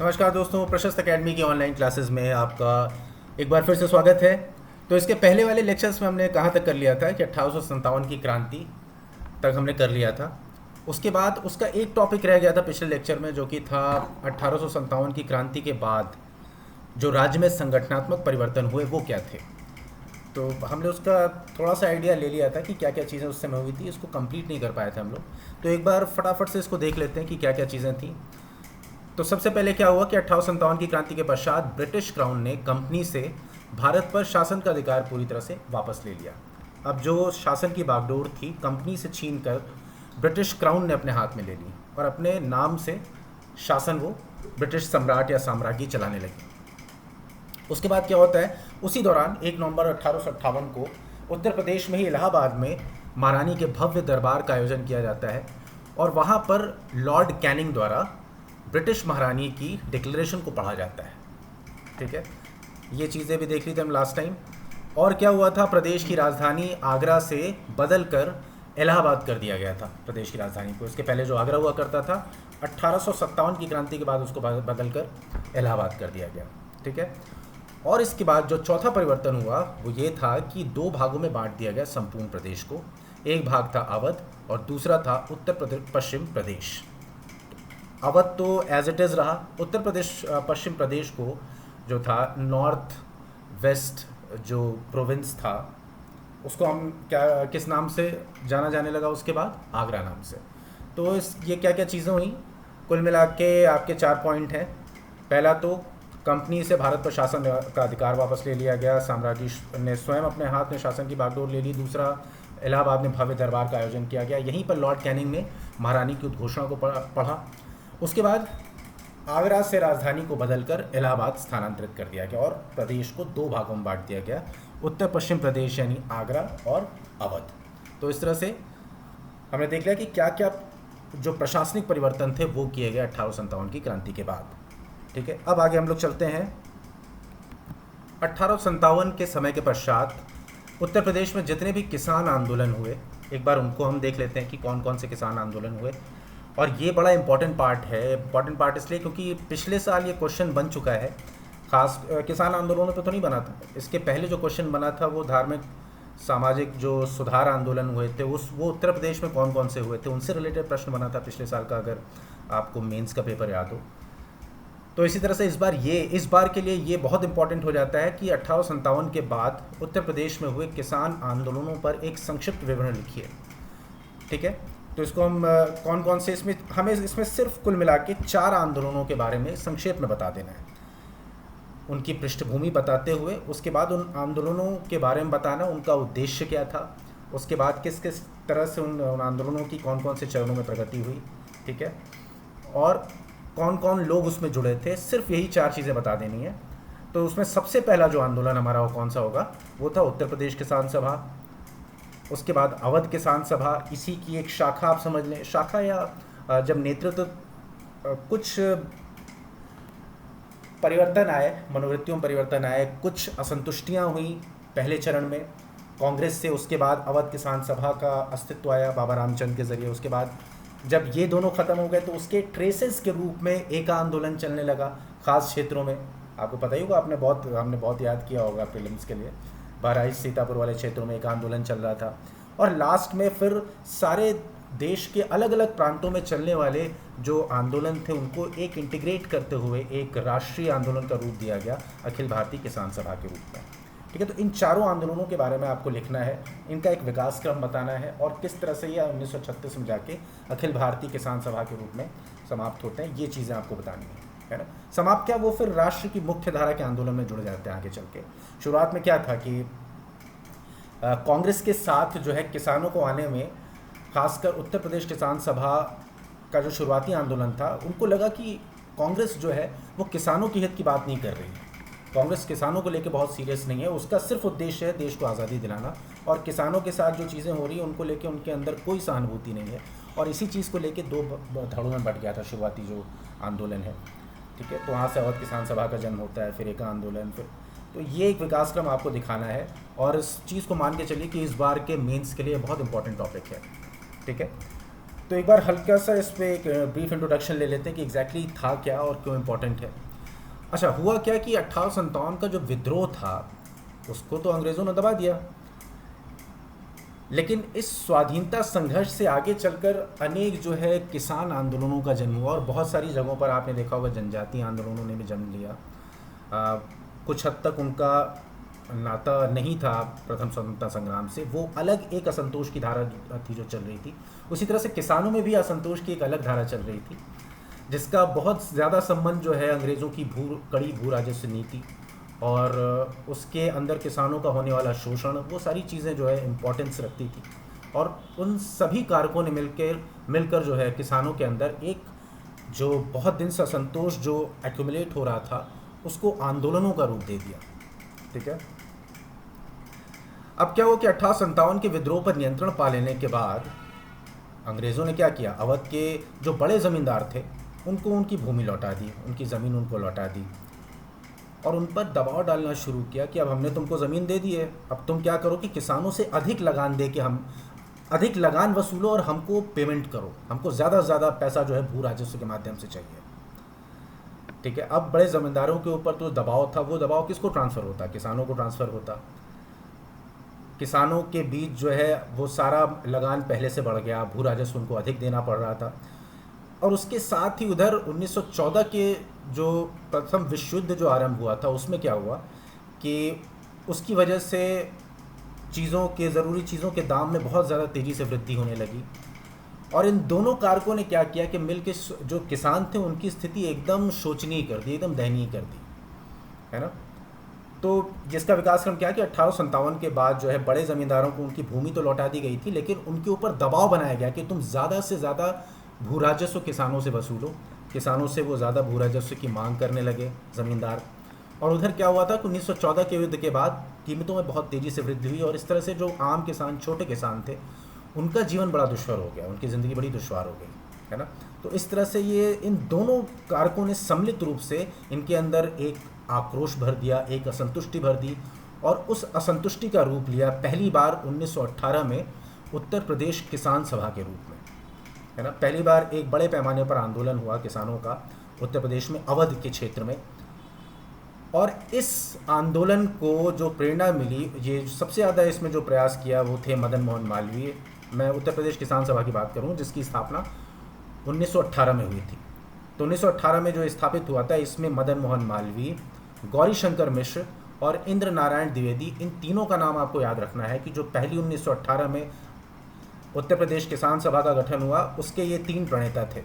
नमस्कार दोस्तों, प्रशस्त एकेडमी की ऑनलाइन क्लासेस में आपका एक बार फिर से स्वागत है। तो इसके पहले वाले लेक्चर्स में हमने कहाँ तक कर लिया था कि 1857 की क्रांति तक हमने कर लिया था। उसके बाद उसका एक टॉपिक रह गया था पिछले लेक्चर में, जो कि था 1857 की क्रांति के बाद जो राज्य में संगठनात्मक परिवर्तन हुए वो क्या थे। तो हमने उसका थोड़ा सा आइडिया ले लिया था कि क्या क्या चीज़ें उस समय हुई थी। इसको कंप्लीट नहीं कर पाए थे हम लोग। तो एक बार फटाफट से इसको देख लेते हैं कि क्या क्या चीज़ें थी। तो सबसे पहले क्या हुआ कि 1857 की क्रांति के पश्चात ब्रिटिश क्राउन ने कंपनी से भारत पर शासन का अधिकार पूरी तरह से वापस ले लिया। अब जो शासन की बागडोर थी कंपनी से छीन कर ब्रिटिश क्राउन ने अपने हाथ में ले ली और अपने नाम से शासन वो ब्रिटिश सम्राट या साम्राज्य चलाने लगे। उसके बाद क्या होता है, उसी दौरान 1 नवंबर 1858 को उत्तर प्रदेश में ही इलाहाबाद में महारानी के भव्य दरबार का आयोजन किया जाता है और वहाँ पर लॉर्ड कैनिंग द्वारा ब्रिटिश महारानी की डिक्लेरेशन को पढ़ा जाता है। ठीक है, ये चीज़ें भी देख ली थी हम लास्ट टाइम। और क्या हुआ था, प्रदेश की राजधानी आगरा से बदल कर इलाहाबाद कर दिया गया था प्रदेश की राजधानी को। इसके पहले जो आगरा हुआ करता था 1857 की क्रांति के बाद उसको बदल कर इलाहाबाद कर दिया गया। ठीक है, और इसके बाद जो चौथा परिवर्तन हुआ वो ये था कि 2 भागों में बांट दिया गया संपूर्ण प्रदेश को। एक भाग था अवध और दूसरा था उत्तर प्रदेश पश्चिम प्रदेश। अवध तो एज इट इज़ रहा। उत्तर प्रदेश पश्चिम प्रदेश को जो था नॉर्थ वेस्ट जो प्रोविंस था उसको हम क्या किस नाम से जाना जाने लगा, उसके बाद आगरा नाम से। तो ये क्या क्या चीज़ें हुई, कुल मिला के आपके 4 पॉइंट हैं। पहला तो कंपनी से भारत पर शासन का अधिकार वापस ले लिया गया, साम्राज्य ने स्वयं अपने हाथ में शासन की बागडोर ले ली। दूसरा, इलाहाबाद में भव्य दरबार का आयोजन किया गया, यहीं पर लॉर्ड कैनिंग ने महारानी की उद्घोषणा को पढ़ा। उसके बाद आगरा से राजधानी को बदलकर इलाहाबाद स्थानांतरित कर दिया गया और प्रदेश को 2 भागों में बांट दिया गया, उत्तर पश्चिम प्रदेश यानी आगरा और अवध। तो इस तरह से हमने देख लिया कि क्या क्या जो प्रशासनिक परिवर्तन थे वो किए गए 1857 की क्रांति के बाद। ठीक है, अब आगे हम लोग चलते हैं। 1857 के समय के पश्चात उत्तर प्रदेश में जितने भी किसान आंदोलन हुए, एक बार उनको हम देख लेते हैं कि कौन कौन से किसान आंदोलन हुए। और ये बड़ा इंपॉर्टेंट पार्ट है। इंपॉर्टेंट पार्ट इसलिए क्योंकि पिछले साल ये क्वेश्चन बन चुका है, खास किसान आंदोलनों पे तो नहीं बना था। इसके पहले जो क्वेश्चन बना था वो धार्मिक सामाजिक जो सुधार आंदोलन हुए थे वो उत्तर प्रदेश में कौन कौन से हुए थे उनसे रिलेटेड प्रश्न बना था पिछले साल का, अगर आपको मेंस का पेपर याद हो। तो इसी तरह से इस बार के लिए ये बहुत इंपॉर्टेंट हो जाता है कि 1857 के बाद उत्तर प्रदेश में हुए किसान आंदोलनों पर एक संक्षिप्त विवरण लिखिए। ठीक है, तो इसको हम कौन कौन से हमें इसमें सिर्फ कुल मिला के 4 आंदोलनों के बारे में संक्षेप में बता देना है, उनकी पृष्ठभूमि बताते हुए। उसके बाद उन आंदोलनों के बारे में बताना, उनका उद्देश्य क्या था, उसके बाद किस किस तरह से उन आंदोलनों की कौन कौन से चरणों में प्रगति हुई। ठीक है, और कौन कौन लोग उसमें जुड़े थे, सिर्फ यही 4 चीज़ें बता देनी है। तो उसमें सबसे पहला जो आंदोलन हमारा वो कौन सा होगा, वो था उत्तर प्रदेश किसान सभा। उसके बाद अवध किसान सभा, इसी की एक शाखा आप समझ लें, शाखा या जब नेतृत्व कुछ परिवर्तन आए, मनोवृत्तियों में परिवर्तन आए, कुछ असंतुष्टियां हुई पहले चरण में कांग्रेस से। उसके बाद अवध किसान सभा का अस्तित्व आया बाबा रामचंद्र के ज़रिए। उसके बाद जब ये दोनों ख़त्म हो गए तो उसके ट्रेसेस के रूप में एक आंदोलन चलने लगा ख़ास क्षेत्रों में। आपको पता ही होगा, हमने बहुत याद किया होगा प्रीलिम्स के लिए। बहराइच सीतापुर वाले क्षेत्रों में एक आंदोलन चल रहा था। और लास्ट में फिर सारे देश के अलग अलग प्रांतों में चलने वाले जो आंदोलन थे उनको एक इंटीग्रेट करते हुए एक राष्ट्रीय आंदोलन का रूप दिया गया, अखिल भारतीय किसान सभा के रूप में। ठीक है, तो इन चारों आंदोलनों के बारे में आपको लिखना है, इनका एक विकास क्रम बताना है और किस तरह से यह 1936 में जाके अखिल भारतीय किसान सभा के रूप में समाप्त होते हैं, ये चीज़ें आपको बतानी है ना। समाप्त क्या, वो फिर राष्ट्र की मुख्य धारा के आंदोलन में जुड़ जाते हैं आगे चल के। शुरुआत में क्या था कि कांग्रेस के साथ जो है किसानों को आने में, खासकर उत्तर प्रदेश किसान सभा का जो शुरुआती आंदोलन था, उनको लगा कि कांग्रेस जो है वो किसानों की हित की बात नहीं कर रही है। कांग्रेस किसानों को लेकर बहुत सीरियस नहीं है, उसका सिर्फ उद्देश्य है देश को आज़ादी दिलाना, और किसानों के साथ जो चीज़ें हो रही हैं उनको लेकर उनके अंदर कोई सहानुभूति नहीं है। और इसी चीज़ को लेकर 2 धड़ों में बट गया था शुरुआती जो आंदोलन है। ठीक है, तो वहाँ से अवध किसान सभा का जन्म होता है, फिर एक आंदोलन, फिर तो ये एक विकास क्रम आपको दिखाना है। और इस चीज़ को मान के चलिए कि इस बार के मेंस के लिए बहुत इंपॉर्टेंट टॉपिक है। ठीक है, तो एक बार हल्का सा इस पर एक ब्रीफ इंट्रोडक्शन ले लेते हैं कि एग्जैक्टली था क्या और क्यों इम्पोर्टेंट है। अच्छा, हुआ क्या कि 1857 का जो विद्रोह था उसको तो अंग्रेज़ों ने दबा दिया, लेकिन इस स्वाधीनता संघर्ष से आगे चलकर अनेक जो है किसान आंदोलनों का जन्म हुआ और बहुत सारी जगहों पर आपने देखा होगा जनजातीय आंदोलनों ने भी जन्म लिया। कुछ हद तक उनका नाता नहीं था प्रथम स्वतंत्रता संग्राम से, वो अलग एक असंतोष की धारा थी जो चल रही थी। उसी तरह से किसानों में भी असंतोष की एक अलग धारा चल रही थी, जिसका बहुत ज़्यादा संबंध जो है अंग्रेज़ों की कड़ी भू राजस्व नीति और उसके अंदर किसानों का होने वाला शोषण, वो सारी चीज़ें जो है इम्पोर्टेंस रखती थी। और उन सभी कारकों ने मिलकर जो है किसानों के अंदर एक जो बहुत दिन से असंतोष जो एक्यूमुलेट हो रहा था उसको आंदोलनों का रूप दे दिया। ठीक है, अब क्या हुआ कि 1857 के विद्रोह पर नियंत्रण पा लेने के बाद अंग्रेज़ों ने क्या किया, अवध के जो बड़े ज़मींदार थे उनको उनकी भूमि लौटा दी, उनकी ज़मीन उनको लौटा दी और उन पर दबाव डालना शुरू किया कि अब हमने तुमको ज़मीन दे दी है, अब तुम क्या करो कि किसानों से अधिक लगान दे के हम अधिक लगान वसूलो और हमको पेमेंट करो, हमको ज़्यादा से ज़्यादा पैसा जो है भू राजस्व के माध्यम से चाहिए। ठीक है, अब बड़े ज़मींदारों के ऊपर तो दबाव था, वो दबाव किसको ट्रांसफ़र होता, किसानों को ट्रांसफ़र होता। किसानों के बीच जो है वो सारा लगान पहले से बढ़ गया, भू राजस्व उनको अधिक देना पड़ रहा था। और उसके साथ ही उधर 1914 के जो प्रथम विश्व युद्ध जो आरंभ हुआ था उसमें क्या हुआ कि उसकी वजह से ज़रूरी चीज़ों के दाम में बहुत ज़्यादा तेज़ी से वृद्धि होने लगी और इन दोनों कारकों ने क्या किया कि मिल के जो किसान थे उनकी स्थिति एकदम शोचनीय कर दी, एकदम दयनीय कर दी, है ना। तो जिसका विकासक्रम क्या कि 1857 के बाद जो है बड़े ज़मींदारों को उनकी भूमि तो लौटा दी गई थी, लेकिन उनके ऊपर दबाव बनाया गया कि तुम ज़्यादा से ज़्यादा भू राजस्व किसानों से वसूलो। किसानों से वो ज़्यादा भू राजस्व की मांग करने लगे ज़मींदार। और उधर क्या हुआ था कि 1914 के युद्ध के बाद कीमतों में बहुत तेज़ी से वृद्धि हुई और इस तरह से जो आम किसान, छोटे किसान थे, उनका जीवन बड़ा दुश्वार हो गया, उनकी ज़िंदगी बड़ी दुश्वार हो गई, है ना। तो इस तरह से ये इन दोनों कारकों ने सम्मिलित रूप से इनके अंदर एक आक्रोश भर दिया, एक असंतुष्टि भर दी और उस असंतुष्टि का रूप लिया पहली बार 1918 में उत्तर प्रदेश किसान सभा के रूप में, है ना। पहली बार एक बड़े पैमाने पर आंदोलन हुआ किसानों का उत्तर प्रदेश में, अवध के क्षेत्र में। और इस आंदोलन को जो प्रेरणा मिली, ये सबसे ज़्यादा इसमें जो प्रयास किया वो थे मदन मोहन मालवीय। मैं उत्तर प्रदेश किसान सभा की बात करूँ जिसकी स्थापना 1918 में हुई थी। तो 1918 में जो स्थापित हुआ था इसमें मदन मोहन मालवीय, गौरी शंकर मिश्र और इंद्र नारायण द्विवेदी, इन तीनों का नाम आपको याद रखना है कि जो पहली 1918 में उत्तर प्रदेश किसान सभा का गठन हुआ उसके ये तीन प्रणेता थे।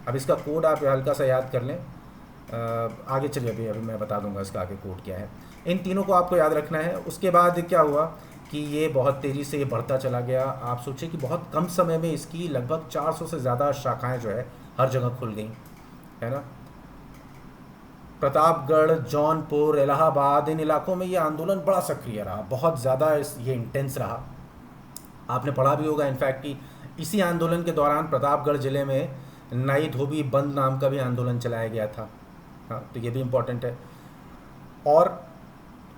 अब इसका कोड आप हल्का सा याद कर लें, आगे चलिए अभी मैं बता दूंगा इसका आगे कोड क्या है। इन तीनों को आपको याद रखना है। उसके बाद क्या हुआ कि ये बहुत तेज़ी से ये बढ़ता चला गया। आप सोचिए कि बहुत कम समय में इसकी लगभग 400 से ज़्यादा शाखाएं जो है हर जगह खुल गई, है ना। प्रतापगढ़, जौनपुर, इलाहाबाद, इन इलाकों में ये आंदोलन बड़ा सक्रिय रहा, बहुत ज़्यादा ये इंटेंस रहा। आपने पढ़ा भी होगा इनफैक्ट कि इसी आंदोलन के दौरान प्रतापगढ़ ज़िले में नाई धोबी बंद नाम का भी आंदोलन चलाया गया था। हाँ, तो ये भी इम्पोर्टेंट है। और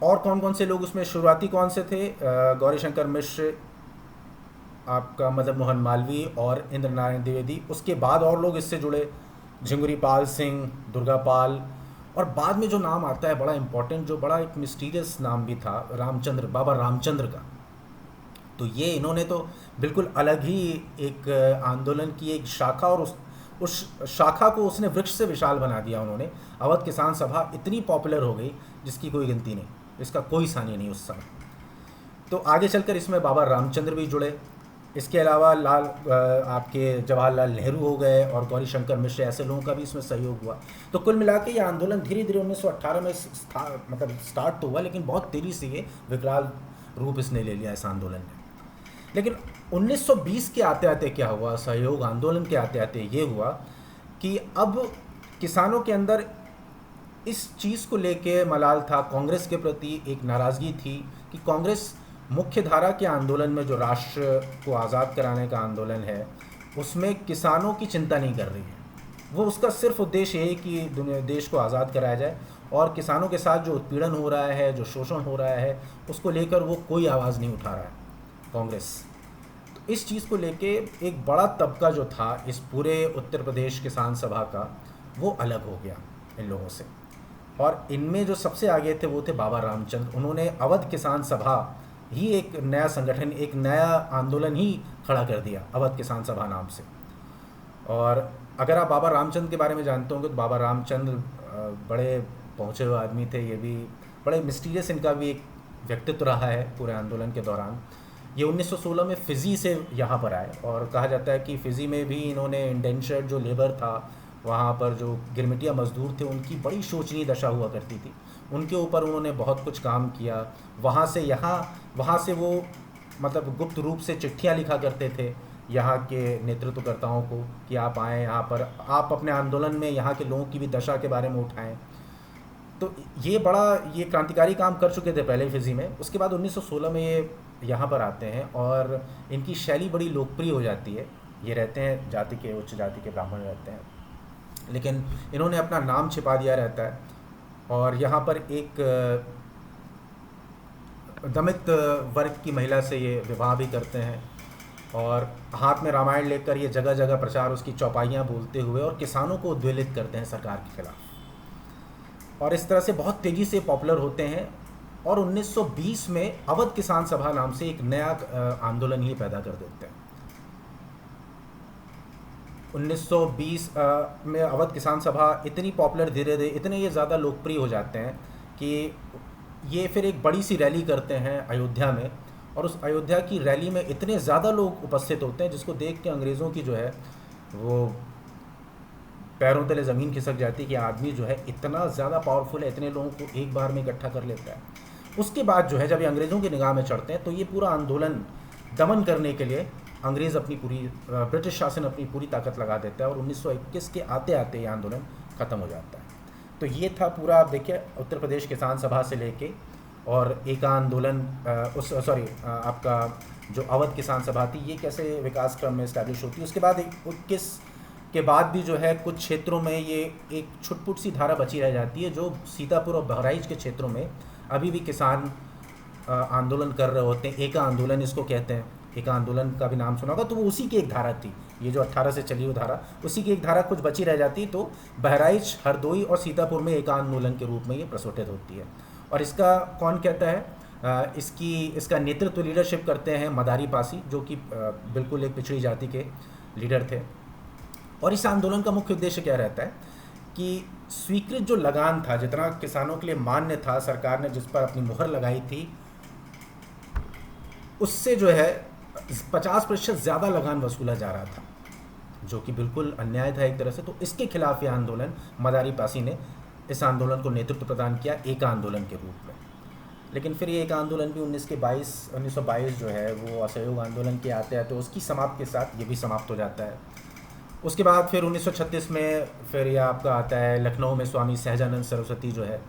कौन कौन से लोग उसमें शुरुआती कौन से थे? गौरीशंकर मिश्र, आपका मदन मोहन मालवीय और इंद्र नारायण द्विवेदी। उसके बाद और लोग इससे जुड़े, झिंगुरी पाल सिंह, दुर्गा पाल, और बाद में जो नाम आता है बड़ा इम्पोर्टेंट, जो बड़ा एक मिस्टीरियस नाम भी था, रामचंद्र, बाबा रामचंद्र का। तो ये इन्होंने तो बिल्कुल अलग ही एक आंदोलन की एक शाखा, और उस शाखा को उसने वृक्ष से विशाल बना दिया उन्होंने। अवध किसान सभा इतनी पॉपुलर हो गई जिसकी कोई गिनती नहीं, इसका कोई सानी नहीं उस समय। तो आगे चलकर इसमें बाबा रामचंद्र भी जुड़े। इसके अलावा आपके जवाहरलाल नेहरू हो गए और गौरी शंकर मिश्र, ऐसे लोगों का भी इसमें सहयोग हुआ। तो कुल मिला के ये आंदोलन धीरे धीरे 1918 में स्टार्ट तो हुआ, लेकिन बहुत तेज़ी से ये विकराल रूप इसने ले लिया इस आंदोलन ने। लेकिन 1920 के आते आते क्या हुआ, सहयोग आंदोलन के आते आते ये हुआ कि अब किसानों के अंदर इस चीज़ को लेके मलाल था, कांग्रेस के प्रति एक नाराज़गी थी कि कांग्रेस मुख्य धारा के आंदोलन में, जो राष्ट्र को आज़ाद कराने का आंदोलन है, उसमें किसानों की चिंता नहीं कर रही है। वो उसका सिर्फ उद्देश्य ये है कि देश को आज़ाद कराया जाए, और किसानों के साथ जो उत्पीड़न हो रहा है, जो शोषण हो रहा है, उसको लेकर वो कोई आवाज़ नहीं उठा रहा है कांग्रेस। तो इस चीज़ को लेके एक बड़ा तबका जो था इस पूरे उत्तर प्रदेश किसान सभा का, वो अलग हो गया इन लोगों से। और इनमें जो सबसे आगे थे वो थे बाबा रामचंद्र। उन्होंने अवध किसान सभा ही एक नया संगठन, एक नया आंदोलन ही खड़ा कर दिया, अवध किसान सभा नाम से। और अगर आप बाबा रामचंद्र के बारे में जानते होंगे तो बाबा रामचंद्र बड़े पहुँचे हुए आदमी थे। ये भी बड़े मिस्टीरियस इनका भी एक व्यक्तित्व रहा है पूरे आंदोलन के दौरान। ये 1916 में फ़िज़ी से यहाँ पर आए और कहा जाता है कि फ़िज़ी में भी इन्होंने इंडेंचर्ड जो लेबर था, वहाँ पर जो गिरमिटिया मज़दूर थे, उनकी बड़ी शोचनीय दशा हुआ करती थी। उनके ऊपर उन्होंने बहुत कुछ काम किया। वहाँ से यहाँ, वहाँ से वो मतलब गुप्त रूप से चिट्ठियाँ लिखा करते थे यहाँ के नेतृत्वकर्ताओं को कि आप आएँ यहाँ पर, आप अपने आंदोलन में यहाँ के लोगों की भी दशा के बारे में उठाएँ। तो ये क्रांतिकारी काम कर चुके थे पहले फ़िज़ी में। उसके बाद 1916 में ये यहाँ पर आते हैं और इनकी शैली बड़ी लोकप्रिय हो जाती है। ये रहते हैं जाति के, उच्च जाति के ब्राह्मण रहते हैं, लेकिन इन्होंने अपना नाम छिपा दिया रहता है। और यहाँ पर एक दमित वर्ग की महिला से ये विवाह भी करते हैं और हाथ में रामायण लेकर ये जगह जगह प्रचार, उसकी चौपाइयाँ बोलते हुए और किसानों को उद्वेलित करते हैं सरकार के खिलाफ। और इस तरह से बहुत तेज़ी से पॉपुलर होते हैं। और 1920 में अवध किसान सभा नाम से एक नया आंदोलन ही पैदा कर देते हैं। 1920 में अवध किसान सभा इतनी पॉपुलर, धीरे धीरे इतने ये ज़्यादा लोकप्रिय हो जाते हैं कि ये फिर एक बड़ी सी रैली करते हैं अयोध्या में। और उस अयोध्या की रैली में इतने ज़्यादा लोग उपस्थित होते हैं जिसको देख के अंग्रेज़ों की जो है वो पैरों तले ज़मीन खिसक जाती है कि आदमी जो है इतना ज़्यादा पावरफुल है, इतने लोगों को एक बार में इकट्ठा कर लेता है। उसके बाद जो है जब ये अंग्रेज़ों की निगाह में चढ़ते हैं तो ये पूरा आंदोलन दमन करने के लिए अंग्रेज़ अपनी पूरी, ब्रिटिश शासन अपनी पूरी ताकत लगा देता है और 1921 के आते आते ये आंदोलन ख़त्म हो जाता है। तो ये था पूरा, आप देखिए, उत्तर प्रदेश किसान सभा से लेके और एक आंदोलन आपका जो अवध किसान सभा थी, ये कैसे विकास क्रम में इस्टेब्लिश होती है। उसके बाद 21 के बाद भी जो है कुछ क्षेत्रों में ये एक छुटपुट सी धारा बची रह जाती है जो सीतापुर और बहराइच के क्षेत्रों में अभी भी किसान आंदोलन कर रहे होते हैं। एक आंदोलन इसको कहते हैं, एक आंदोलन का भी नाम सुना होगा। तो वो उसी की एक धारा थी, ये जो 18 से चली हुई धारा, उसी की एक धारा कुछ बची रह जाती। तो बहराइच, हरदोई और सीतापुर में एक आंदोलन के रूप में ये प्रस्फुटित होती है। और इसका कौन कहता है, इसका नेतृत्व, लीडरशिप करते हैं मदारी पासी, जो कि बिल्कुल एक पिछड़ी जाति के लीडर थे। और इस आंदोलन का मुख्य उद्देश्य क्या रहता है कि स्वीकृत जो लगान था, जितना किसानों के लिए मान्य था, सरकार ने जिस पर अपनी मुहर लगाई थी, उससे जो है 50% ज़्यादा लगान वसूला जा रहा था, जो कि बिल्कुल अन्याय था एक तरह से। तो इसके खिलाफ ये आंदोलन, मदारी पासी ने इस आंदोलन को नेतृत्व प्रदान किया एक आंदोलन के रूप में। लेकिन फिर ये एक आंदोलन भी 1922 जो है वो असहयोग आंदोलन के आते आते उसकी समाप्ति के साथ ये भी समाप्त हो जाता है। उसके बाद फिर 1936 में फिर ये आपका आता है लखनऊ में स्वामी सहजानंद सरस्वती जो है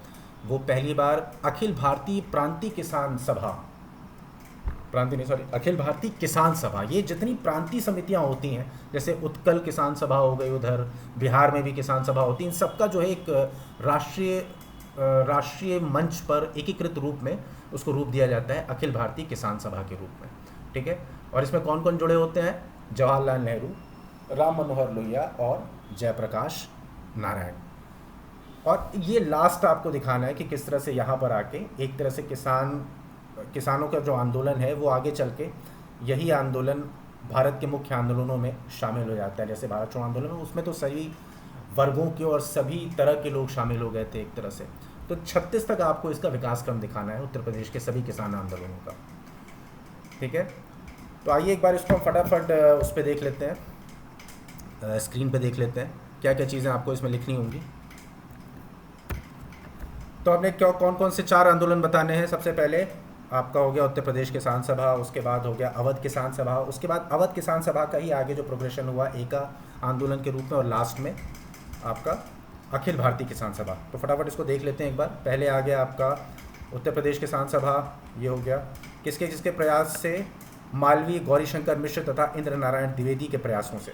वो पहली बार अखिल भारतीय अखिल भारतीय किसान सभा, ये जितनी प्रांतीय समितियां होती हैं, जैसे उत्कल किसान सभा हो गई, उधर बिहार में भी किसान सभा होती है, इन सबका जो है एक राष्ट्रीय मंच पर एकीकृत रूप में उसको रूप दिया जाता है अखिल भारतीय किसान सभा के रूप में। ठीक है। और इसमें कौन कौन जुड़े होते हैं? जवाहरलाल नेहरू, राम मनोहर लोहिया और जयप्रकाश नारायण। और ये लास्ट आपको दिखाना है कि किस तरह से यहाँ पर आके एक तरह से किसानों का जो आंदोलन है वो आगे चल के यही आंदोलन भारत के मुख्य आंदोलनों में शामिल हो जाता है। जैसे भारत छोड़ो आंदोलन में, उसमें तो सभी वर्गों के और सभी तरह के लोग शामिल हो गए थे एक तरह से। तो 36 तक आपको इसका विकास क्रम दिखाना है उत्तर प्रदेश के सभी किसान आंदोलनों का। ठीक है। तो आइए एक बार इसको हम फटाफट उस पर देख लेते हैं, स्क्रीन पे देख लेते हैं क्या क्या चीज़ें आपको इसमें लिखनी होंगी। तो आपने कौन कौन से 4 आंदोलन बताने हैं। सबसे पहले आपका हो गया उत्तर प्रदेश किसान सभा, उसके बाद हो गया अवध किसान सभा, उसके बाद अवध किसान सभा का ही आगे जो प्रोग्रेशन हुआ एका आंदोलन के रूप में, और लास्ट में आपका अखिल भारतीय किसान सभा। तो फटाफट इसको देख लेते हैं एक बार। पहले आ गया आपका उत्तर प्रदेश किसान सभा, ये हो गया किसके प्रयास से? मालवीय गौरीशंकर मिश्र तथा इंद्र नारायण द्विवेदी के प्रयासों से।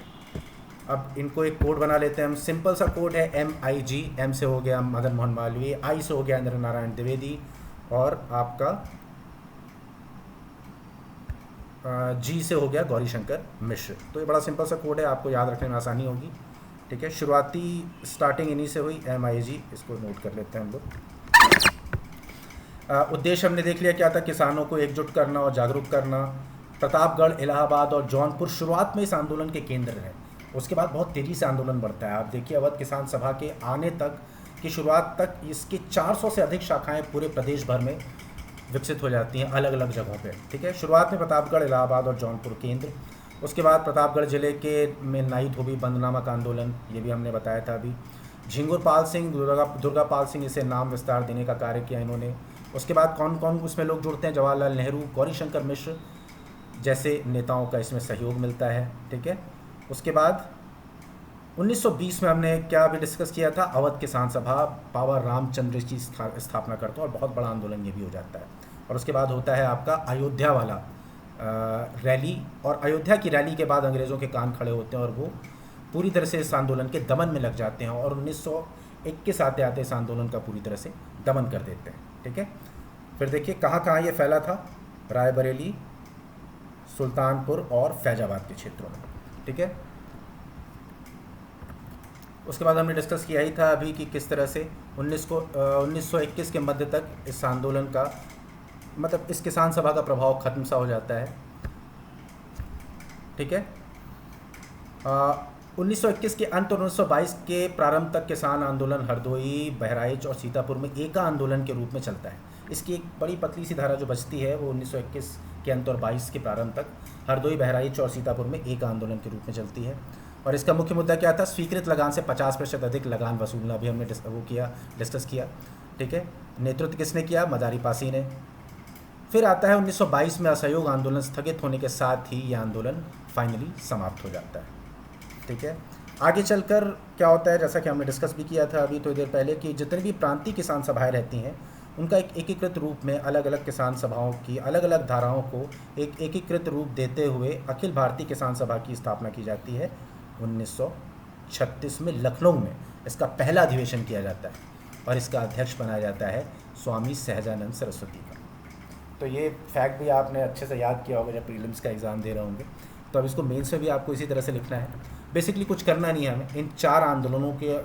अब इनको एक कोड बना लेते हैं हम, सिंपल सा कोड है MIG। M से हो गया मदन मोहन मालवीय, I से हो गया इंद्र नारायण द्विवेदी, और आपका जी से हो गया गौरीशंकर मिश्र। तो ये बड़ा सिंपल सा कोड है, आपको याद रखने में आसानी होगी। ठीक है, शुरुआती स्टार्टिंग इन्हीं से हुई, MIG, इसको नोट कर लेते हैं हम लोग। उद्देश्य हमने देख लिया क्या था, किसानों को एकजुट करना और जागरूक करना। प्रतापगढ़, इलाहाबाद और जौनपुर शुरुआत में इस आंदोलन के केंद्र रहे। उसके बाद बहुत तेज़ी से आंदोलन बढ़ता है। आप देखिए, अवध किसान सभा के आने तक की शुरुआत तक इसकी 400 से अधिक शाखाएं पूरे प्रदेश भर में विकसित हो जाती हैं, अलग अलग जगहों पे। ठीक है, शुरुआत में प्रतापगढ़, इलाहाबाद और जौनपुर केंद्र। उसके बाद प्रतापगढ़ जिले के में नाई धोबी बंद नामक आंदोलन, ये भी हमने बताया था अभी। झिंगुर पाल सिंह, दुर्गापाल सिंह, इसे नाम विस्तार देने का कार्य किया इन्होंने। उसके बाद कौन कौन उसमें लोग जुड़ते हैं, जवाहरलाल नेहरू, गौरीशंकर मिश्र जैसे नेताओं का इसमें सहयोग मिलता है। ठीक है, उसके बाद 1920 में हमने क्या भी डिस्कस किया था, अवध किसान सभा, बाबा रामचंद्र की स्थापना करते हैं और बहुत बड़ा आंदोलन ये भी हो जाता है। और उसके बाद होता है आपका अयोध्या वाला रैली, और अयोध्या की रैली के बाद अंग्रेज़ों के कान खड़े होते हैं और वो पूरी तरह से इस आंदोलन के दमन में लग जाते हैं और 1921 आते आते इस आंदोलन का पूरी तरह से दमन कर देते हैं। ठीक है, फिर देखिए कहाँ कहाँ ये फैला था, रायबरेली, सुल्तानपुर और फैजाबाद के क्षेत्रों में। ठीक है, उसके बाद हमने डिस्कस किया ही था अभी कि किस तरह से 1921 के मध्य तक इस आंदोलन का मतलब इस किसान सभा का प्रभाव खत्म सा हो जाता है। ठीक है, 1921 के अंत और 1922 के प्रारंभ तक किसान आंदोलन हरदोई, बहराइच और सीतापुर में एका आंदोलन के रूप में चलता है। इसकी एक बड़ी पतली सी धारा जो बचती है वो 1921 के अंत और 22 के प्रारंभ तक हरदोई, बहराइच और सीतापुर में एक आंदोलन के रूप में चलती है। और इसका मुख्य मुद्दा क्या था, स्वीकृत लगान से 50% अधिक लगान वसूलना, भी हमने डिस्कस किया। ठीक है, नेतृत्व किसने किया, मदारी पासी ने। फिर आता है 1922 में असहयोग आंदोलन स्थगित होने के साथ ही यह आंदोलन फाइनली समाप्त हो जाता है। ठीक है, आगे चलकर क्या होता है, जैसा कि हमने डिस्कस भी किया था अभी थोड़ी देर पहले, कि जितनी भी प्रांतीय किसान सभाएं रहती हैं उनका एक एकीकृत रूप में अलग अलग किसान सभाओं की अलग अलग धाराओं को एक एकीकृत रूप देते हुए अखिल भारतीय किसान सभा की स्थापना की जाती है। 1936 में लखनऊ में इसका पहला अधिवेशन किया जाता है और इसका अध्यक्ष बनाया जाता है स्वामी सहजानंद सरस्वती का। तो ये फैक्ट भी आपने अच्छे से याद किया होगा जब प्रीलिम्स का एग्ज़ाम दे रहे होंगे। तो अब इसको मेंस में भी आपको इसी तरह से लिखना है। बेसिकली कुछ करना नहीं है हमें, इन 4 आंदोलनों के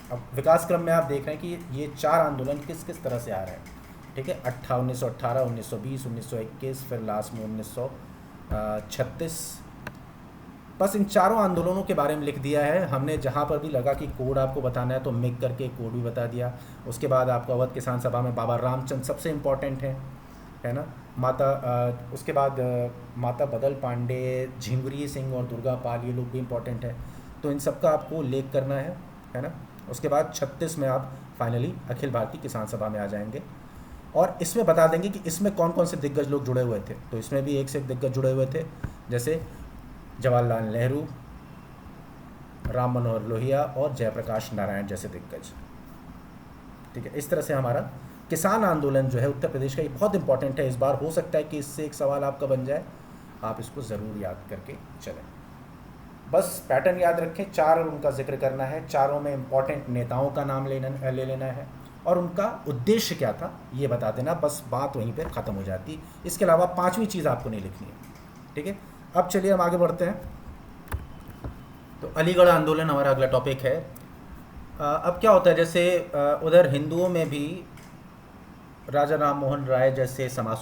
अब विकास क्रम में आप देख रहे हैं कि ये 4 आंदोलन किस किस तरह से आ रहे हैं। ठीक है, 1918, 1920, 1921, फिर लास्ट में 1936। बस इन चारों आंदोलनों के बारे में लिख दिया है हमने। जहाँ पर भी लगा कि कोड आपको बताना है तो मिक करके कोड भी बता दिया। उसके बाद आपको अवध किसान सभा में बाबा रामचंद्र सबसे इम्पोर्टेंट है ना, उसके बाद माता बदल पांडे, झिंगुरी सिंह और दुर्गा पाल, ये लोग भी इम्पोर्टेंट है। तो इन सब का आपको उल्लेख करना है ना। उसके बाद 36 में आप फाइनली अखिल भारतीय किसान सभा में आ जाएंगे और इसमें बता देंगे कि इसमें कौन कौन से दिग्गज लोग जुड़े हुए थे। तो इसमें भी एक से एक दिग्गज जुड़े हुए थे, जैसे जवाहरलाल नेहरू, राम मनोहर लोहिया और जयप्रकाश नारायण जैसे दिग्गज। ठीक है, इस तरह से हमारा किसान आंदोलन जो है उत्तर प्रदेश का ये बहुत इंपॉर्टेंट है। इस बार हो सकता है कि इससे एक सवाल आपका बन जाए, आप इसको ज़रूर याद करके चलें। बस पैटर्न याद रखें, 4 उनका जिक्र करना है, चारों में इंपॉर्टेंट नेताओं का नाम ले लेना है और उनका उद्देश्य क्या था ये बता देना। बस बात वहीं पे ख़त्म हो जाती। इसके अलावा 5वीं चीज़ आपको नहीं लिखनी है। ठीक है, अब चलिए हम आगे बढ़ते हैं। तो अलीगढ़ आंदोलन हमारा अगला टॉपिक है। अब क्या होता है, जैसे उधर हिंदुओं में भी राजा राम मोहन राय जैसे समाज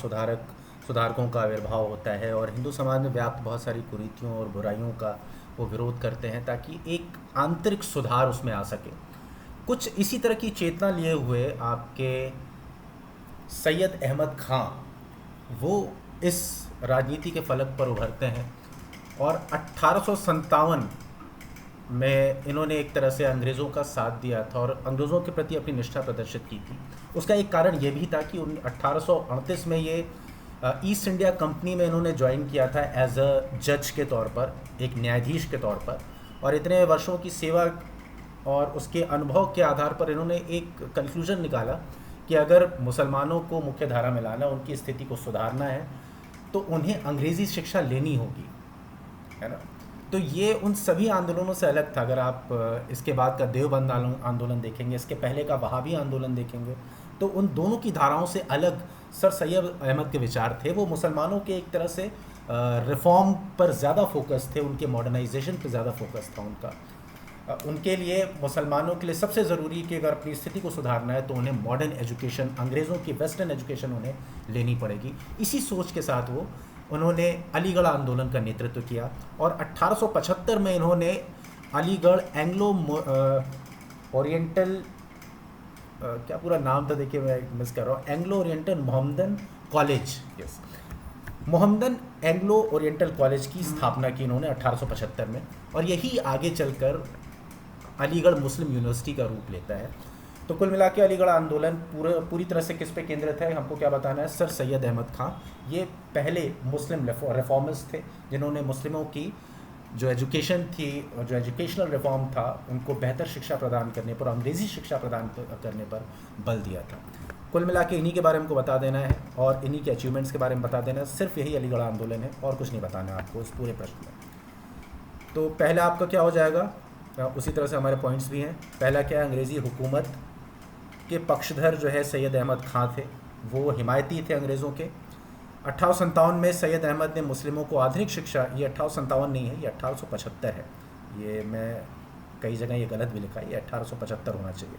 सुधारकों का आविर्भाव होता है और हिंदू समाज में व्याप्त बहुत सारी कुरीतियों और बुराइयों का वो विरोध करते हैं ताकि एक आंतरिक सुधार उसमें आ सके। कुछ इसी तरह की चेतना लिए हुए आपके सैयद अहमद खां वो इस राजनीति के फलक पर उभरते हैं और 1857 में इन्होंने एक तरह से अंग्रेज़ों का साथ दिया था और अंग्रेज़ों के प्रति अपनी निष्ठा प्रदर्शित की थी। उसका एक कारण ये भी था कि 1838 में ये ईस्ट इंडिया कंपनी में इन्होंने ज्वाइन किया था एज अ जज के तौर पर, एक न्यायाधीश के तौर पर। और इतने वर्षों की सेवा और उसके अनुभव के आधार पर इन्होंने एक कंक्लूजन निकाला कि अगर मुसलमानों को मुख्य धारा में लाना, उनकी स्थिति को सुधारना है तो उन्हें अंग्रेज़ी शिक्षा लेनी होगी, है ना। तो ये उन सभी आंदोलनों से अलग था। अगर आप इसके बाद का देवबंद आंदोलन देखेंगे, इसके पहले का वहाबी आंदोलन देखेंगे, तो उन दोनों की धाराओं से अलग सर सैयद अहमद के विचार थे। वो मुसलमानों के एक तरह से रिफॉर्म पर ज़्यादा फोकस थे, उनके मॉडर्नाइजेशन पर ज़्यादा फोकस था उनका। उनके लिए मुसलमानों के लिए सबसे ज़रूरी कि अगर अपनी स्थिति को सुधारना है तो उन्हें मॉडर्न एजुकेशन, अंग्रेज़ों की वेस्टर्न एजुकेशन उन्हें लेनी पड़ेगी। इसी सोच के साथ उन्होंने अलीगढ़ आंदोलन का नेतृत्व किया और 1875 में इन्होंने अलीगढ़ एंग्लो ओरिएंटल, क्या पूरा नाम था देखिए मैं मिस कर रहा हूँ, Anglo oriental Mohammedan college, yes, Mohammedan Anglo Oriental college की स्थापना की इन्होंने 1875 में, और यही आगे चलकर अलीगढ़ मुस्लिम यूनिवर्सिटी का रूप लेता है। तो कुल मिला के अलीगढ़ आंदोलन पूरी तरह से किस पे केंद्रित है, हमको क्या बताना है, सर सैयद अहमद खां ये पहले मुस्लिम रिफॉर्मिस्ट थे जिन्होंने मुस्लिमों की जो एजुकेशन थी और जो एजुकेशनल रिफॉर्म था उनको बेहतर शिक्षा प्रदान करने पर, अंग्रेज़ी शिक्षा प्रदान करने पर बल दिया था। कुल मिला के इन्हीं के बारे में हमको बता देना है और इन्हीं के अचीवमेंट्स के बारे में बता देना है। सिर्फ यही अलीगढ़ आंदोलन है और कुछ नहीं बताना है आपको इस पूरे प्रश्न में। तो पहला आपका क्या हो जाएगा, उसी तरह से हमारे पॉइंट्स भी हैं। पहला क्या है, अंग्रेज़ी हुकूमत के पक्षधर जो है सैयद अहमद खां थे, वो हिमायती थे अंग्रेज़ों के। 1857 में सैयद अहमद ने मुस्लिमों को आधुनिक शिक्षा, ये 1857 नहीं है, ये 1875 है, ये मैं कई जगह ये गलत भी लिखा है, ये 1875 होना चाहिए।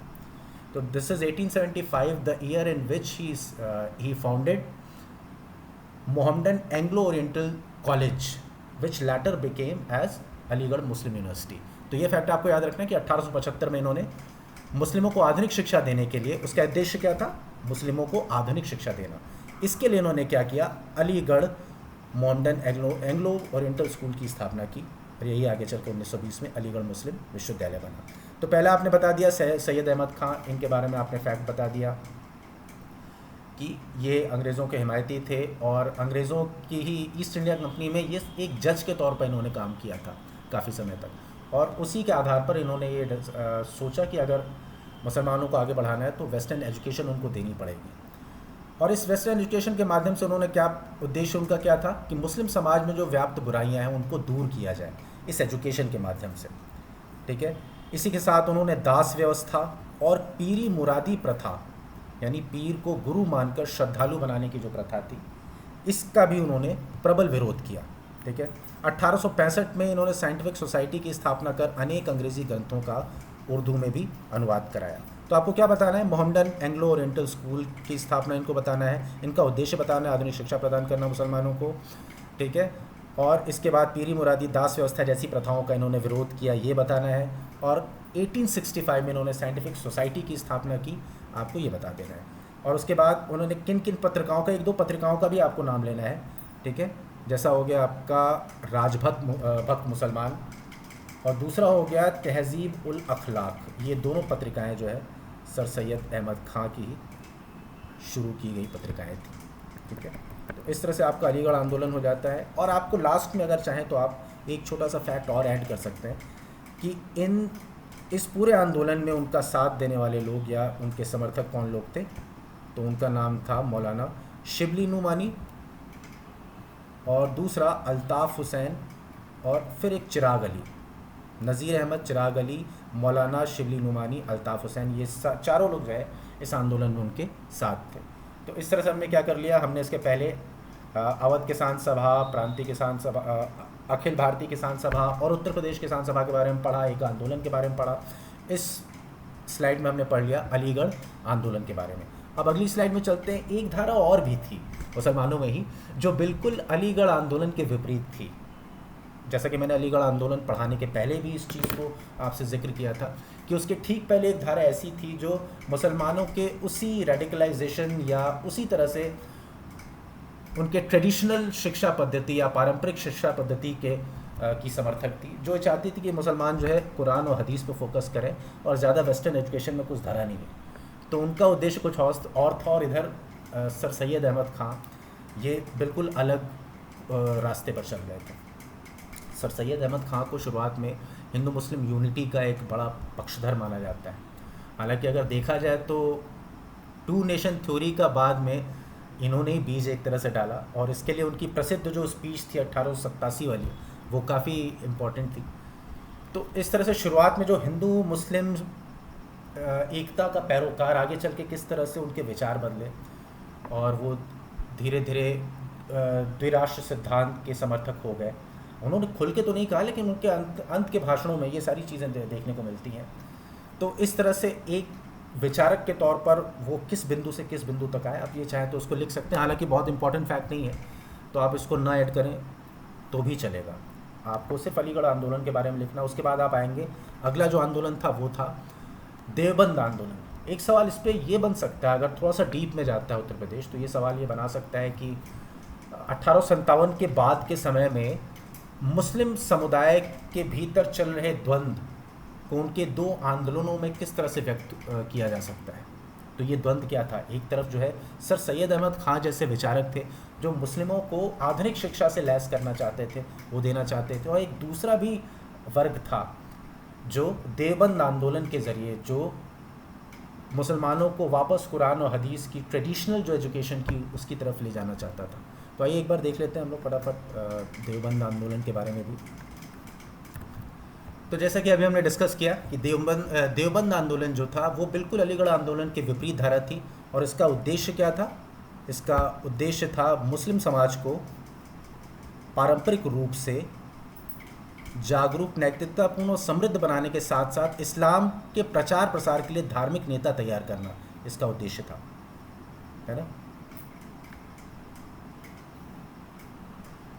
तो this is 1875 the year in which he founded Mohammedan Anglo Oriental College which later became as Aligarh Muslim University. तो ये फैक्ट आपको याद रखना है कि 1875 में इन्होंने मुस्लिमों को आधुनिक शिक्षा देने के लिए, उसका उद्देश्य क्या था, मुस्लिमों को आधुनिक शिक्षा देना, इसके लिए इन्होंने क्या किया, Aligarh Mohammedan Anglo oriental school की स्थापना की और यही आगे चलकर 1920 में अलीगढ़ मुस्लिम विश्वविद्यालय बना। तो पहला आपने बता दिया सैयद अहमद खां, इनके बारे में आपने फैक्ट बता दिया कि ये अंग्रेज़ों के हिमायती थे और अंग्रेज़ों की ही ईस्ट इंडिया कंपनी में ये एक जज के तौर पर इन्होंने काम किया था काफ़ी समय तक, और उसी के आधार पर इन्होंने ये सोचा कि अगर मुसलमानों को आगे बढ़ाना है तो वेस्टर्न एजुकेशन उनको देनी पड़ेगी। और इस वेस्टर्न एजुकेशन के माध्यम से उन्होंने क्या उद्देश्य उनका क्या था कि मुस्लिम समाज में जो व्याप्त बुराइयां हैं उनको दूर किया जाए इस एजुकेशन के माध्यम से, ठीक है। इसी के साथ उन्होंने दास व्यवस्था और पीरी मुरादी प्रथा, यानी पीर को गुरु मानकर श्रद्धालु बनाने की जो प्रथा थी, इसका भी उन्होंने प्रबल विरोध किया, ठीक है। 1865 में इन्होंने साइंटिफिक सोसाइटी की स्थापना कर अनेक अंग्रेज़ी ग्रंथों का उर्दू में भी अनुवाद कराया। तो आपको क्या बताना है, मोहम्मदन एंग्लो ओरिएंटल स्कूल की स्थापना इनको बताना है, इनका उद्देश्य बताना है आधुनिक शिक्षा प्रदान करना मुसलमानों को, ठीक है। और इसके बाद पीरी मुरादी दास व्यवस्था जैसी प्रथाओं का इन्होंने विरोध किया, ये बताना है। और 1865 में इन्होंने साइंटिफिक सोसाइटी की स्थापना की, आपको ये बता देना है। और उसके बाद उन्होंने किन किन पत्रिकाओं का, एक दो पत्रिकाओं का भी आपको नाम लेना है, ठीक है। जैसा हो गया आपका भक्त मुसलमान और दूसरा हो गया तहजीब उल अखलाक। ये दोनों पत्रिकाएं जो है सर सैयद अहमद खां की शुरू की गई पत्रिकाएं थी, ठीक है। तो इस तरह से आपका अलीगढ़ आंदोलन हो जाता है। और आपको लास्ट में अगर चाहें तो आप एक छोटा सा फैक्ट और ऐड कर सकते हैं कि इस पूरे आंदोलन में उनका साथ देने वाले लोग या उनके समर्थक कौन लोग थे, तो उनका नाम था मौलाना शिबली नुमानी और दूसरा अल्ताफ़ हुसैन और फिर एक चिराग अली, नज़ीर अहमद, चिराग अली, मौलाना शिबली नुमानी, अल्ताफ़ हुसैन, ये चारों लोग जो है इस आंदोलन में उनके साथ थे। तो इस तरह से हमने क्या कर लिया, हमने इसके पहले अवध किसान सभा, प्रांतीय किसान सभा, अखिल भारतीय किसान सभा और उत्तर प्रदेश किसान सभा के बारे में पढ़ा, एक आंदोलन के बारे में पढ़ा। इस स्लाइड में हमने पढ़ लिया अलीगढ़ आंदोलन के बारे में। अब अगली स्लाइड में चलते हैं। एक धारा और भी थी मुसलमानों में ही जो बिल्कुल अलीगढ़ आंदोलन के विपरीत थी। जैसा कि मैंने अलीगढ़ आंदोलन पढ़ाने के पहले भी इस चीज़ को आपसे जिक्र किया था कि उसके ठीक पहले एक धारा ऐसी थी जो मुसलमानों के उसी रेडिकलाइजेशन या उसी तरह से उनके ट्रेडिशनल शिक्षा पद्धति या पारंपरिक शिक्षा पद्धति की समर्थक थी, जो चाहती थी कि मुसलमान जो है कुरान और हदीस पर फोकस करें और ज़्यादा वेस्टर्न एजुकेशन में कुछ धरा नहीं है। तो उनका उद्देश्य कुछ और था और इधर सर सैयद अहमद खां ये बिल्कुल अलग रास्ते पर चल रहे थे। सर सैयद अहमद खां को शुरुआत में हिंदू मुस्लिम यूनिटी का एक बड़ा पक्षधर माना जाता है। हालांकि अगर देखा जाए तो टू नेशन थ्योरी का बाद में इन्होंने ही बीज एक तरह से डाला और इसके लिए उनकी प्रसिद्ध जो स्पीच थी 1887 वाली, वो काफ़ी इम्पोर्टेंट थी। तो इस तरह से शुरुआत में जो हिंदू मुस्लिम एकता का पैरोकार आगे चल के किस तरह से उनके विचार बदले और वो धीरे धीरे द्विराष्ट्र सिद्धांत के समर्थक हो गए। उन्होंने खुल के तो नहीं कहा, लेकिन उनके अंत के भाषणों में ये सारी चीज़ें देखने को मिलती हैं। तो इस तरह से एक विचारक के तौर पर वो किस बिंदु से किस बिंदु तक आए, आप ये चाहें तो उसको लिख सकते हैं। हालांकि बहुत इंपॉर्टेंट फैक्ट नहीं है, तो आप इसको ना ऐड करें तो भी चलेगा। आपको सिर्फ अलीगढ़ आंदोलन के बारे में लिखना। उसके बाद आप आएंगे, अगला जो आंदोलन था वो था देवबंद आंदोलन। एक सवाल इस पर ये बन सकता है, अगर थोड़ा सा डीप में जाता है उत्तर प्रदेश, तो ये सवाल ये बना सकता है कि 1857 के बाद के समय में मुस्लिम समुदाय के भीतर चल रहे द्वंद्व को उनके दो आंदोलनों में किस तरह से व्यक्त किया जा सकता है। तो ये द्वंद्व क्या था? एक तरफ जो है सर सैयद अहमद खां जैसे विचारक थे जो मुस्लिमों को आधुनिक शिक्षा से लैस करना चाहते थे, वो देना चाहते थे, और एक दूसरा भी वर्ग था जो देवबंद आंदोलन के ज़रिए जो मुसलमानों को वापस कुरान और हदीस की ट्रेडिशनल जो एजुकेशन की उसकी तरफ ले जाना चाहता था। तो आइए एक बार देख लेते हैं हम लोग फटाफट देवबंद आंदोलन के बारे में भी। तो जैसा कि अभी हमने डिस्कस किया कि देवबंद आंदोलन जो था वो बिल्कुल अलीगढ़ आंदोलन के विपरीत धारा थी। और इसका उद्देश्य क्या था? इसका उद्देश्य था मुस्लिम समाज को पारंपरिक रूप से जागरूक, नैतिकतापूर्ण और समृद्ध बनाने के साथ साथ इस्लाम के प्रचार प्रसार के लिए धार्मिक नेता तैयार करना इसका उद्देश्य था, है ना।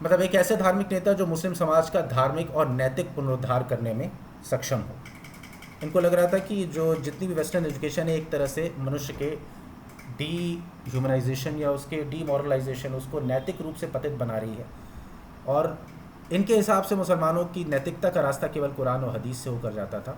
मतलब एक ऐसे धार्मिक नेता जो मुस्लिम समाज का धार्मिक और नैतिक पुनरुद्धार करने में सक्षम हो। इनको लग रहा था कि जो जितनी भी वेस्टर्न एजुकेशन है एक तरह से मनुष्य के डी ह्यूमनाइजेशन या उसके डीमोरलाइजेशन, उसको नैतिक रूप से पतित बना रही है। और इनके हिसाब से मुसलमानों की नैतिकता का रास्ता केवल कुरान और हदीस से होकर जाता था।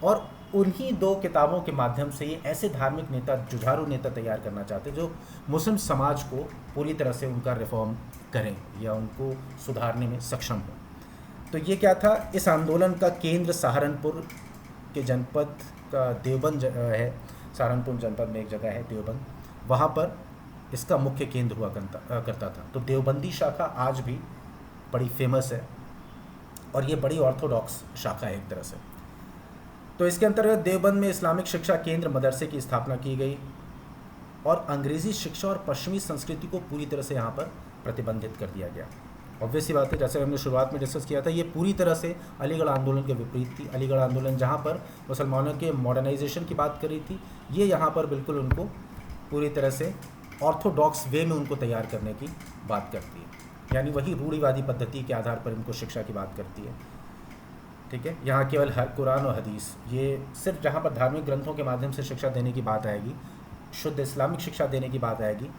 और उन्हीं दो किताबों के माध्यम से ये ऐसे धार्मिक नेता, जुझारू नेता तैयार करना चाहते जो मुस्लिम समाज को पूरी तरह से उनका रिफॉर्म करें या उनको सुधारने में सक्षम हो। तो ये क्या था? इस आंदोलन का केंद्र सहारनपुर के जनपद का देवबंद है। सहारनपुर जनपद में एक जगह है देवबंद, वहाँ पर इसका मुख्य केंद्र हुआ करता था। तो देवबंदी शाखा आज भी बड़ी फेमस है और ये बड़ी ऑर्थोडॉक्स शाखा है एक तरह से। तो इसके अंतर्गत देवबंद में इस्लामिक शिक्षा केंद्र मदरसे की स्थापना की गई और अंग्रेज़ी शिक्षा और पश्चिमी संस्कृति को पूरी तरह से यहाँ पर प्रतिबंधित कर दिया गया। ऑब्वियस सी बात है, जैसे हमने शुरुआत में डिस्कस किया था, ये पूरी तरह से अलीगढ़ आंदोलन के विपरीत थी। अलीगढ़ आंदोलन जहाँ पर मुसलमानों के मॉडर्नाइजेशन की बात करी थी, ये यहाँ पर बिल्कुल उनको पूरी तरह से ऑर्थोडॉक्स वे में उनको तैयार करने की बात करती है, यानी वही रूढ़िवादी पद्धति के आधार पर इनको शिक्षा की बात करती है। ठीक है, यहाँ केवल कुरान और हदीस, ये सिर्फ जहाँ पर धार्मिक ग्रंथों के माध्यम से शिक्षा देने की बात आएगी, शुद्ध इस्लामिक शिक्षा देने की बात आएगी,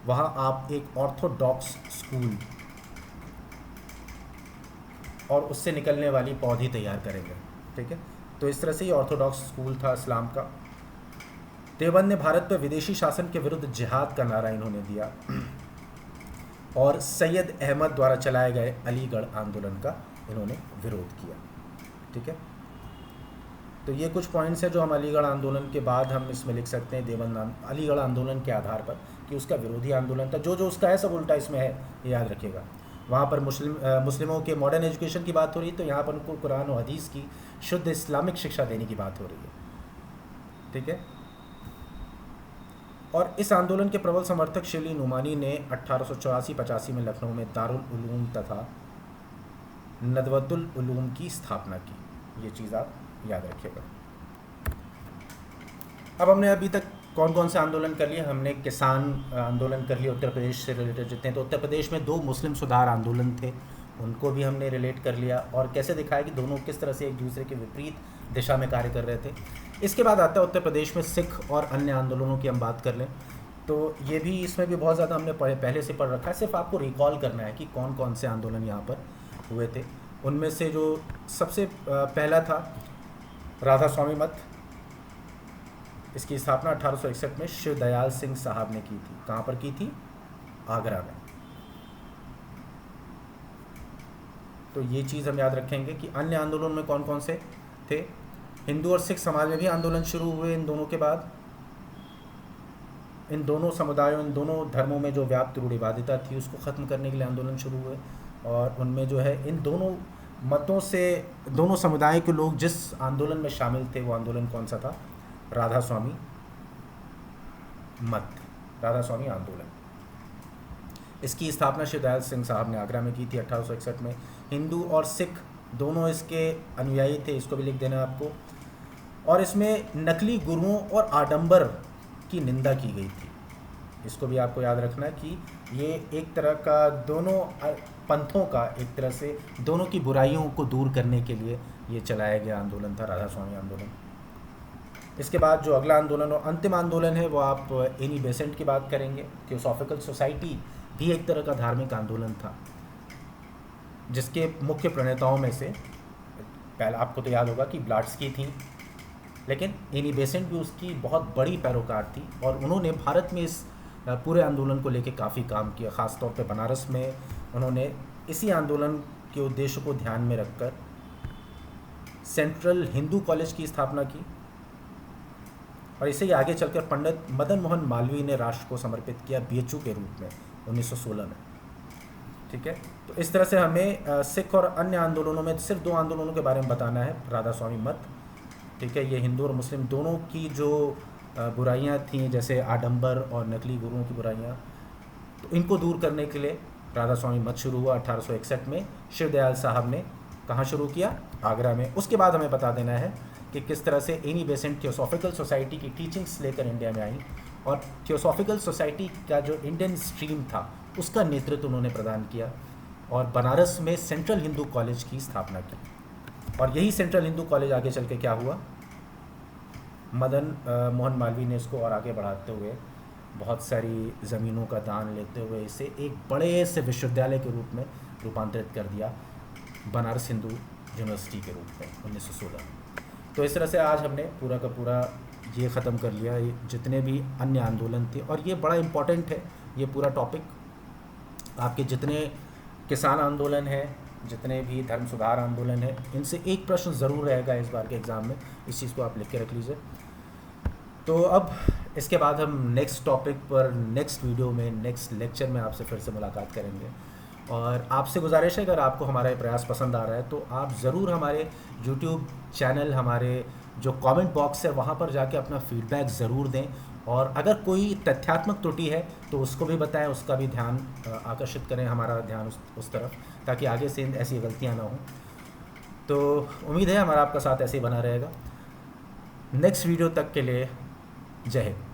वहाँ आप एक ऑर्थोडॉक्स स्कूल और उससे निकलने वाली पौधी तैयार करेंगे। ठीक है, तो इस तरह से ये ऑर्थोडॉक्स स्कूल था इस्लाम का। देवबंद ने भारत पर विदेशी शासन के विरुद्ध जिहाद का नारा इन्होंने दिया और सैयद अहमद द्वारा चलाए गए अलीगढ़ आंदोलन का इन्होंने विरोध किया। ठीक है, तो ये कुछ पॉइंट्स हैं जो हम अलीगढ़ आंदोलन के बाद हम इसमें लिख सकते हैं देवबंद अलीगढ़ आंदोलन के आधार पर कि उसका विरोधी आंदोलन था। जो जो उसका है सब उल्टा इसमें है, ये याद रखिएगा। वहाँ पर मुस्लिमों के मॉडर्न एजुकेशन की बात हो रही है, तो यहाँ पर उनको कुरान और हदीस की शुद्ध इस्लामिक शिक्षा देने की बात हो रही है। ठीक है, और इस आंदोलन के प्रबल समर्थक शिबली नुमानी ने 1884-85 में लखनऊ में दारुल उलूम तथा नदवतुल उलूम की स्थापना की। ये चीज़ आप याद रखिएगा। अब हमने अभी तक कौन कौन से आंदोलन कर लिए? हमने किसान आंदोलन कर लिया उत्तर प्रदेश से रिलेटेड जितने, तो उत्तर प्रदेश में 2 मुस्लिम सुधार आंदोलन थे, उनको भी हमने रिलेट कर लिया और कैसे दिखाया कि दोनों किस तरह से एक दूसरे के विपरीत दिशा में कार्य कर रहे थे। इसके बाद आता है उत्तर प्रदेश में सिख और अन्य आंदोलनों की हम बात कर लें, तो ये भी इसमें भी बहुत ज़्यादा हमने पहले से पढ़ रखा है, सिर्फ आपको रिकॉल करना है कि कौन कौन से आंदोलन यहाँ पर हुए थे। उनमें से जो सबसे पहला था राधा स्वामी मत, इसकी स्थापना 1861 में शिव दयाल सिंह साहब ने की थी। कहाँ पर की थी? आगरा में। तो ये चीज़ हम याद रखेंगे कि अन्य आंदोलन में कौन कौन से थे। हिंदू और सिख समाज में भी आंदोलन शुरू हुए इन दोनों के बाद। इन दोनों समुदायों, इन दोनों धर्मों में जो व्याप्त रूढ़िवादिता थी उसको ख़त्म करने के लिए आंदोलन शुरू हुए। और उनमें जो है इन दोनों मतों से दोनों समुदाय के लोग जिस आंदोलन में शामिल थे वो आंदोलन कौन सा था? राधा स्वामी मत, राधा स्वामी आंदोलन। इसकी स्थापना श्री दयाल सिंह साहब ने आगरा में की थी 1861 में। हिंदू और सिख दोनों इसके अनुयायी थे, इसको भी लिख देना आपको। और इसमें नकली गुरुओं और आडंबर की निंदा की गई थी, इसको भी आपको याद रखना कि ये एक तरह का दोनों पंथों का, एक तरह से दोनों की बुराइयों को दूर करने के लिए ये चलाया गया आंदोलन था, राधा स्वामी आंदोलन। इसके बाद जो अगला आंदोलन और अंतिम आंदोलन है वो आप एनी बेसेंट की बात करेंगे। थियोसॉफिकल सोसाइटी भी एक तरह का धार्मिक आंदोलन था, जिसके मुख्य प्रणेताओं में से पहले आपको तो याद होगा कि ब्लाट्सकी थी, लेकिन एनी बेसेंट भी उसकी बहुत बड़ी पैरोकार थी और उन्होंने भारत में इस पूरे आंदोलन को लेकर काफ़ी काम किया। ख़ास तौर पे बनारस में उन्होंने इसी आंदोलन के उद्देश्य को ध्यान में रखकर सेंट्रल हिंदू कॉलेज की स्थापना की और इसे ही आगे चलकर पंडित मदन मोहन मालवीय ने राष्ट्र को समर्पित किया बीएचयू के रूप में 1916 में। ठीक है, तो इस तरह से हमें सिख और अन्य आंदोलनों में सिर्फ 2 आंदोलनों के बारे में बताना है, राधा स्वामी मत। ठीक है, ये हिंदू और मुस्लिम दोनों की जो बुराइयां थीं, जैसे आडंबर और नकली गुरुओं की बुराइयां, तो इनको दूर करने के लिए राधा स्वामी मत शुरू हुआ 1861 में। शिव दयाल साहब ने कहाँ शुरू किया? आगरा में। उसके बाद हमें बता देना है कि किस तरह से एनी बेसेंट थियोसॉफिकल सोसाइटी की टीचिंग्स लेकर इंडिया में आई और थियोसॉफिकल सोसाइटी का जो इंडियन स्ट्रीम था उसका नेतृत्व उन्होंने प्रदान किया और बनारस में सेंट्रल हिंदू कॉलेज की स्थापना की। और यही सेंट्रल हिंदू कॉलेज आगे चल के क्या हुआ, मदन मोहन मालवीय ने इसको और आगे बढ़ाते हुए बहुत सारी ज़मीनों का दान लेते हुए इसे एक बड़े से विश्वविद्यालय के रूप में रूपांतरित कर दिया, बनारस हिंदू यूनिवर्सिटी के रूप में 1916। तो इस तरह से आज हमने पूरा का पूरा ये ख़त्म कर लिया, ये जितने भी अन्य आंदोलन थे। और ये बड़ा इम्पॉर्टेंट है ये पूरा टॉपिक, आपके जितने किसान आंदोलन है, जितने भी धर्म सुधार आंदोलन है, इनसे एक प्रश्न ज़रूर रहेगा इस बार के एग्ज़ाम में, इस चीज़ को आप लिख के रख लीजिए। तो अब इसके बाद हम नेक्स्ट टॉपिक पर नेक्स्ट वीडियो में, नेक्स्ट लेक्चर में आपसे फिर से मुलाकात करेंगे। और आपसे गुजारिश है, अगर आपको हमारा ये प्रयास पसंद आ रहा है तो आप ज़रूर हमारे यूट्यूब चैनल, हमारे जो कमेंट बॉक्स है वहाँ पर जाके अपना फीडबैक ज़रूर दें। और अगर कोई तथ्यात्मक त्रुटि है तो उसको भी बताएं, उसका भी ध्यान आकर्षित करें, हमारा ध्यान उस तरफ, ताकि आगे से ऐसी गलतियाँ ना हों। तो उम्मीद है हमारा आपका साथ ऐसे ही बना रहेगा। नेक्स्ट वीडियो तक के लिए जय हिंद।